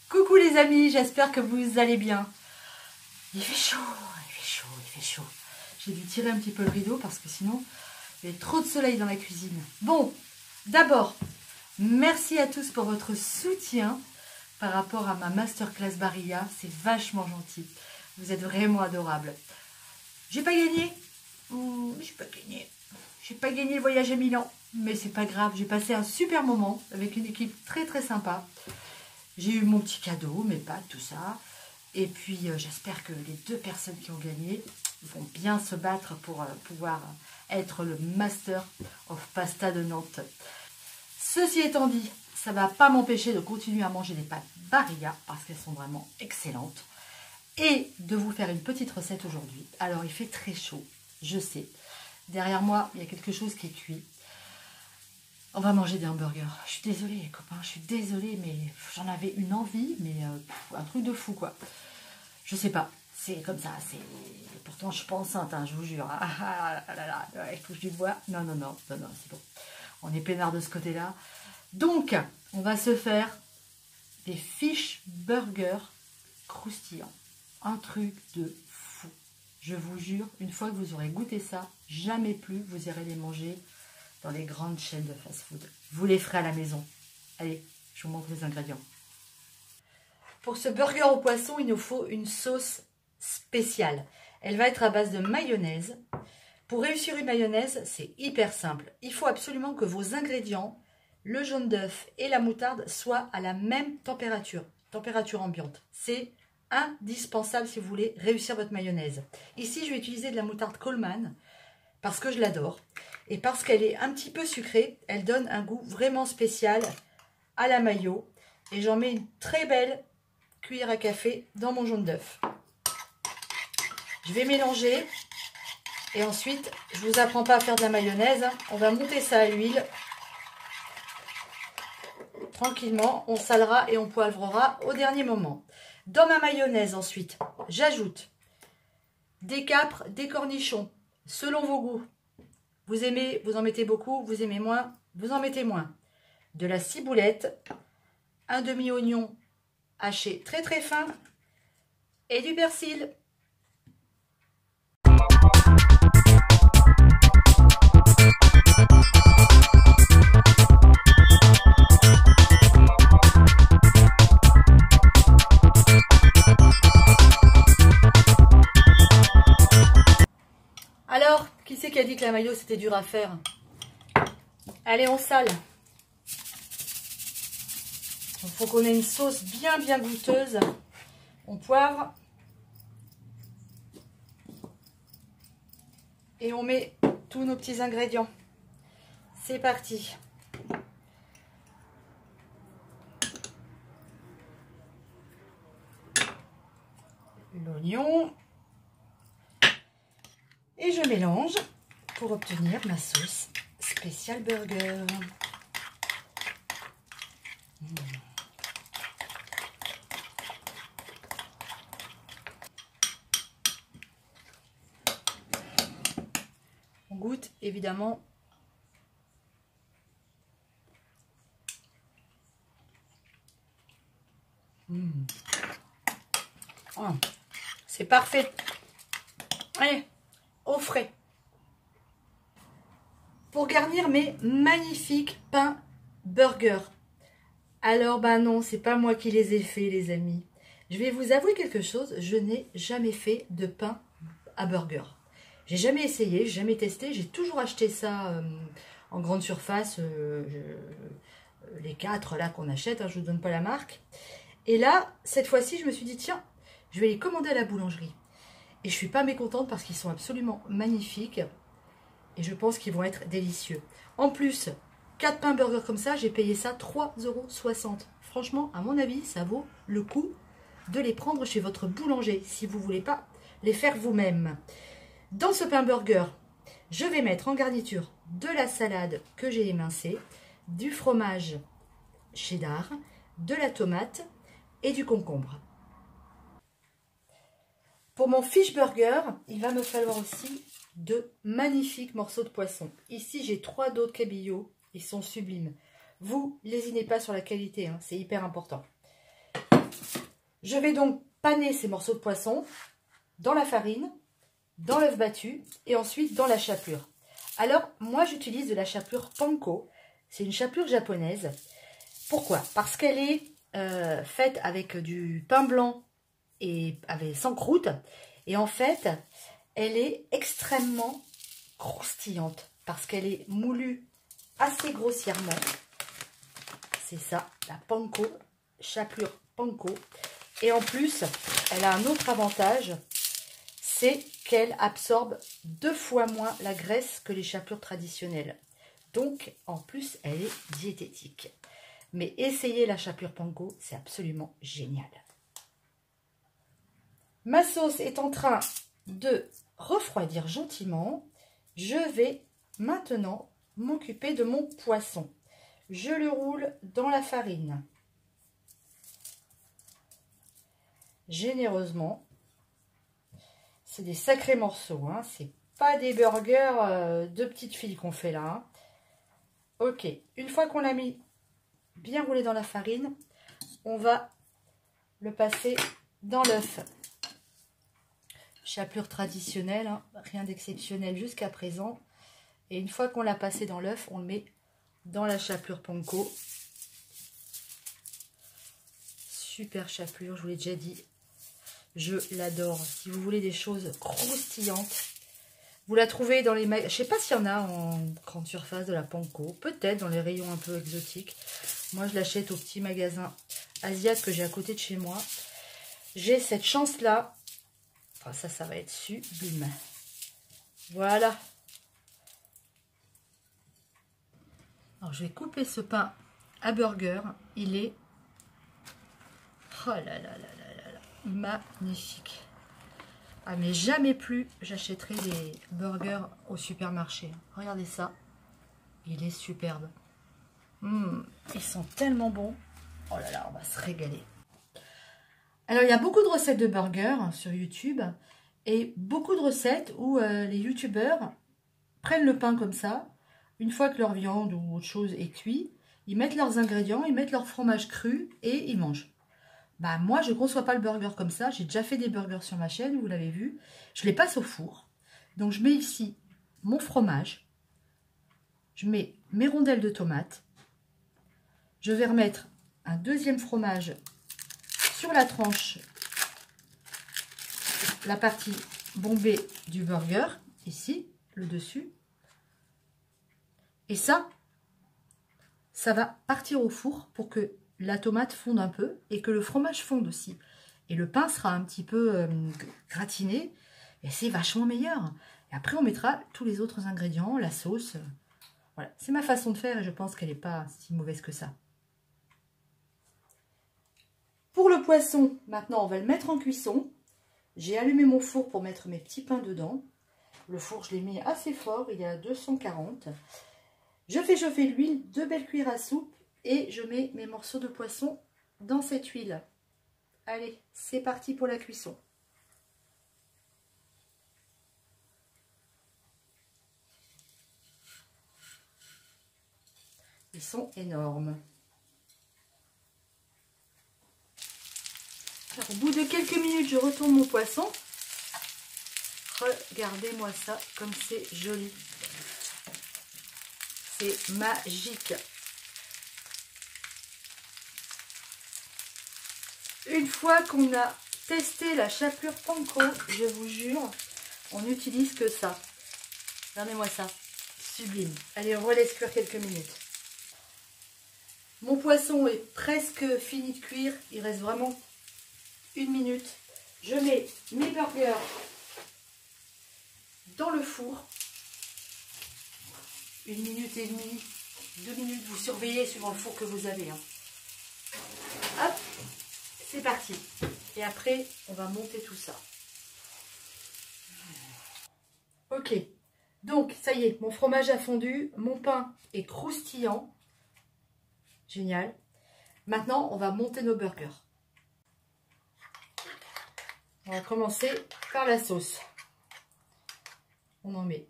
Coucou les amis, j'espère que vous allez bien. Il fait chaud, il fait chaud, il fait chaud. J'ai dû tirer un petit peu le rideau parce que sinon, il y a trop de soleil dans la cuisine. Bon, d'abord, merci à tous pour votre soutien par rapport à ma masterclass Barilla. C'est vachement gentil. Vous êtes vraiment adorables. J'ai pas gagné. J'ai pas gagné le voyage à Milan. Mais c'est pas grave, j'ai passé un super moment avec une équipe très très sympa. J'ai eu mon petit cadeau, mes pâtes, tout ça. Et puis j'espère que les deux personnes qui ont gagné vont bien se battre pour pouvoir être le Master of Pasta de Nantes. Ceci étant dit, ça ne va pas m'empêcher de continuer à manger des pâtes Barilla parce qu'elles sont vraiment excellentes. Et de vous faire une petite recette aujourd'hui. Alors il fait très chaud, je sais. Derrière moi, il y a quelque chose qui est cuit. On va manger des hamburgers. Je suis désolée les copains, je suis désolée, mais j'en avais une envie, mais un truc de fou quoi. Je sais pas, c'est comme ça, c'est... Pourtant je suis pas enceinte, hein, je vous jure. Ah là là, il faut que je du bois. Non, c'est bon. On est peinard de ce côté-là. Donc, on va se faire des fish burgers croustillants. Un truc de fou. Je vous jure, une fois que vous aurez goûté ça, jamais plus vous irez les manger dans les grandes chaînes de fast-food. Vous les ferez à la maison. Allez, je vous montre les ingrédients. Pour ce burger au poisson, il nous faut une sauce spéciale. Elle va être à base de mayonnaise. Pour réussir une mayonnaise, c'est hyper simple. Il faut absolument que vos ingrédients, le jaune d'œuf et la moutarde, soient à la même température, température ambiante. C'est indispensable si vous voulez réussir votre mayonnaise. Ici, je vais utiliser de la moutarde Coleman parce que je l'adore. Et parce qu'elle est un petit peu sucrée, elle donne un goût vraiment spécial à la mayo. Et j'en mets une très belle cuillère à café dans mon jaune d'œuf. Je vais mélanger. Et ensuite, je ne vous apprends pas à faire de la mayonnaise. On va monter ça à l'huile. Tranquillement, on salera et on poivrera au dernier moment. Dans ma mayonnaise ensuite, j'ajoute des capres, des cornichons, selon vos goûts. Vous aimez, vous en mettez beaucoup, vous aimez moins, vous en mettez moins. De la ciboulette, un demi-oignon haché très très fin et du persil. Alors, qui c'est qui a dit que la mayo c'était dur à faire? Allez, on sale. Il faut qu'on ait une sauce bien goûteuse. On poivre. Et on met tous nos petits ingrédients. C'est parti. L'oignon. Et je mélange pour obtenir ma sauce spéciale burger. On goûte évidemment. Oh, c'est parfait. Allez, au frais. Pour garnir mes magnifiques pains burger. Alors, bah non, c'est pas moi qui les ai faits, les amis. Je vais vous avouer quelque chose, je n'ai jamais fait de pain à burger. J'ai jamais essayé, jamais testé, j'ai toujours acheté ça en grande surface, les 4 là qu'on achète, hein, je ne vous donne pas la marque. Et là, cette fois-ci, je me suis dit, tiens, je vais les commander à la boulangerie. Et je suis pas mécontente parce qu'ils sont absolument magnifiques. Et je pense qu'ils vont être délicieux. En plus, 4 pains burgers comme ça, j'ai payé ça 3,60 €. Franchement, à mon avis, ça vaut le coup de les prendre chez votre boulanger si vous ne voulez pas les faire vous-même. Dans ce pain burger, je vais mettre en garniture de la salade que j'ai émincée, du fromage cheddar, de la tomate et du concombre. Pour mon fish burger, il va me falloir aussi de magnifiques morceaux de poisson. Ici, j'ai 3 dos de cabillaud. Ils sont sublimes. Vous, lésinez pas sur la qualité, hein, c'est hyper important. Je vais donc paner ces morceaux de poisson dans la farine, dans l'œuf battu et ensuite dans la chapelure. Alors, moi, j'utilise de la chapelure panko. C'est une chapelure japonaise. Pourquoi? Parce qu'elle est faite avec du pain blanc et sans croûte. Et en fait, elle est extrêmement croustillante parce qu'elle est moulue assez grossièrement. C'est ça, la panko, chapelure panko. Et en plus, elle a un autre avantage, c'est qu'elle absorbe 2 fois moins la graisse que les chapelures traditionnelles. Donc, en plus, elle est diététique. Mais essayez la chapelure panko, c'est absolument génial. Ma sauce est en train de refroidir gentiment. Je vais maintenant m'occuper de mon poisson. Je le roule dans la farine. Généreusement. C'est des sacrés morceaux, hein. C'est pas des burgers de petites filles qu'on fait là, hein. Ok, une fois qu'on l'a mis bien roulé dans la farine, on va le passer dans l'œuf. Chapelure traditionnelle, hein, rien d'exceptionnel jusqu'à présent. Et une fois qu'on l'a passé dans l'œuf, on le met dans la chapelure panko. Super chapelure, je vous l'ai déjà dit. Je l'adore. Si vous voulez des choses croustillantes, vous la trouvez dans les magasins. Je sais pas s'il y en a en grande surface de la panko. Peut-être dans les rayons un peu exotiques. Moi, je l'achète au petit magasin asiatique que j'ai à côté de chez moi. J'ai cette chance-là. Enfin, ça va être sublime. Voilà. Alors, je vais couper ce pain à burger. Il est... Oh là là là là là, magnifique. Ah, mais jamais plus j'achèterai des burgers au supermarché. Regardez ça. Il est superbe. Ils sont tellement bons. Oh là là, on va se régaler. Alors, il y a beaucoup de recettes de burgers sur YouTube. Et beaucoup de recettes où les youtubeurs prennent le pain comme ça. Une fois que leur viande ou autre chose est cuit, ils mettent leurs ingrédients, ils mettent leur fromage cru et ils mangent. Bah moi, je ne conçois pas le burger comme ça. J'ai déjà fait des burgers sur ma chaîne, vous l'avez vu. Je les passe au four. Donc, je mets ici mon fromage. Je mets mes rondelles de tomates. Je vais remettre un deuxième fromage sur la tranche, la partie bombée du burger, ici, le dessus. Et ça va partir au four pour que la tomate fonde un peu et que le fromage fonde aussi. Et le pain sera un petit peu gratiné et c'est vachement meilleur. Et après, on mettra tous les autres ingrédients, la sauce. Voilà, c'est ma façon de faire et je pense qu'elle n'est pas si mauvaise que ça. Pour le poisson, maintenant, on va le mettre en cuisson. J'ai allumé mon four pour mettre mes petits pains dedans. Le four, je l'ai mis assez fort, il est à 240. Je fais chauffer l'huile, 2 belles cuillères à soupe et je mets mes morceaux de poisson dans cette huile. Allez, c'est parti pour la cuisson. Ils sont énormes. Alors, au bout de quelques minutes, je retourne mon poisson. Regardez-moi ça, comme c'est joli. C'est magique. Une fois qu'on a testé la chapelure panko, je vous jure, on n'utilise que ça. Regardez-moi ça. Sublime. Allez, on relaisse cuire quelques minutes. Mon poisson est presque fini de cuire. Il reste vraiment 1 minute. Je mets mes burgers dans le four. 1 minute et demie, 2 minutes. Vous surveillez suivant le four que vous avez, hein. Hop, c'est parti. Et après, on va monter tout ça. Ok. Donc, ça y est, mon fromage a fondu. Mon pain est croustillant. Génial. Maintenant, on va monter nos burgers. On va commencer par la sauce. On en met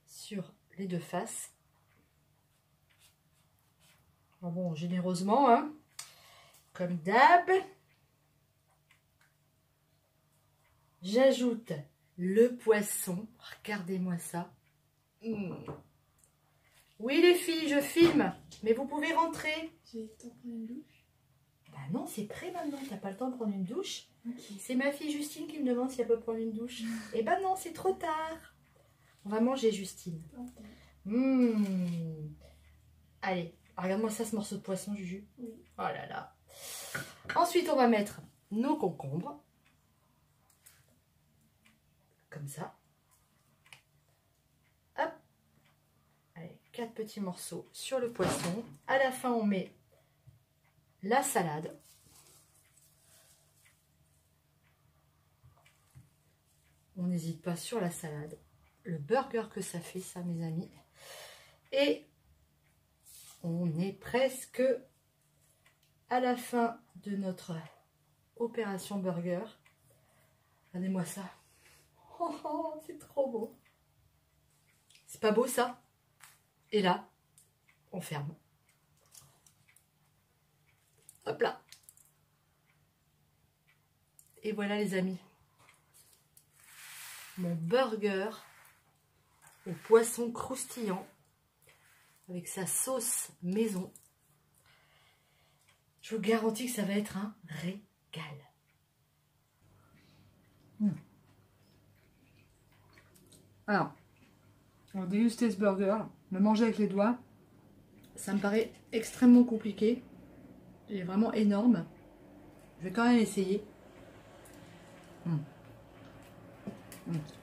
sur les 2 faces. Bon, généreusement, hein. comme d'hab, j'ajoute le poisson. Regardez-moi ça. Oui les filles, je filme, mais vous pouvez rentrer. J'ai le temps de prendre une douche. Bah non, c'est prêt maintenant, t'as pas le temps de prendre une douche. Okay. C'est ma fille Justine qui me demande si elle peut prendre une douche. Eh ben non, c'est trop tard. On va manger Justine. Allez, regarde-moi ça, ce morceau de poisson, Juju. Oui. Oh là là. Ensuite, on va mettre nos concombres. Comme ça. Hop. Allez, 4 petits morceaux sur le poisson. À la fin, on met la salade. On n'hésite pas sur la salade. Le burger que ça fait, ça, mes amis. Et on est presque à la fin de notre opération burger. Regardez-moi ça. Oh, c'est trop beau. C'est pas beau ça? Et là, on ferme. Hop là. Et voilà les amis. Mon burger au poisson croustillant avec sa sauce maison. Je vous garantis que ça va être un régal. Alors, on va déguster ce burger, le manger avec les doigts. Ça me paraît extrêmement compliqué. Il est vraiment énorme. Je vais quand même essayer.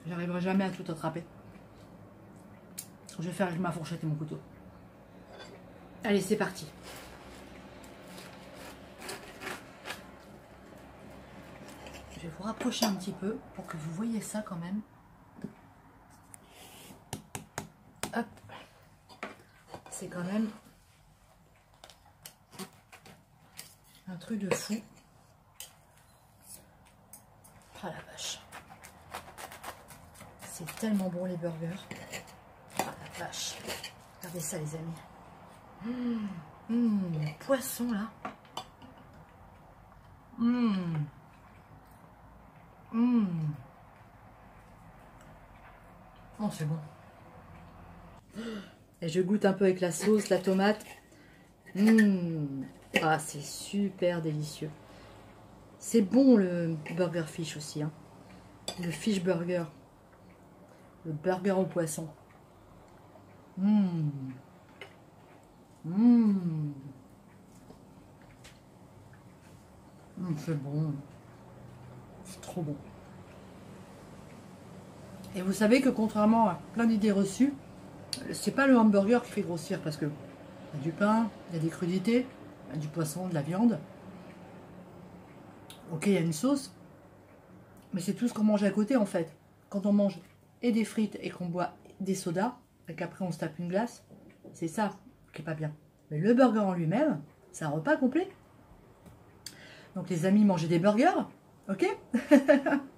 J'arriverai jamais à tout attraper. Je vais faire avec ma fourchette et mon couteau. Allez, c'est parti. Je vais vous rapprocher un petit peu pour que vous voyez ça quand même. Hop. C'est quand même un truc de fou. Ah la vache. C'est tellement bon les burgers. Ah la vache. Regardez ça les amis. Le poisson là. Oh c'est bon. Et je goûte un peu avec la sauce, la tomate. Ah c'est super délicieux. C'est bon le burger fish aussi. Hein. Le fish burger. Le burger au poisson. C'est bon. C'est trop bon. Et vous savez que contrairement à plein d'idées reçues, c'est pas le hamburger qui fait grossir parce que il y a du pain, il y a des crudités, il y a du poisson, de la viande. Ok, il y a une sauce, mais c'est tout ce qu'on mange à côté en fait. Quand on mange et des frites et qu'on boit des sodas, et qu'après on se tape une glace, c'est ça qui est pas bien. Mais le burger en lui-même, c'est un repas complet. Donc les amis, mangez des burgers, ok?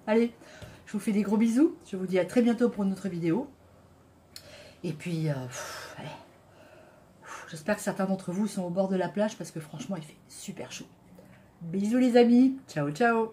Allez, je vous fais des gros bisous. Je vous dis à très bientôt pour une autre vidéo. Et puis, j'espère que certains d'entre vous sont au bord de la plage parce que franchement, il fait super chaud. Bisous les amis. Ciao, ciao.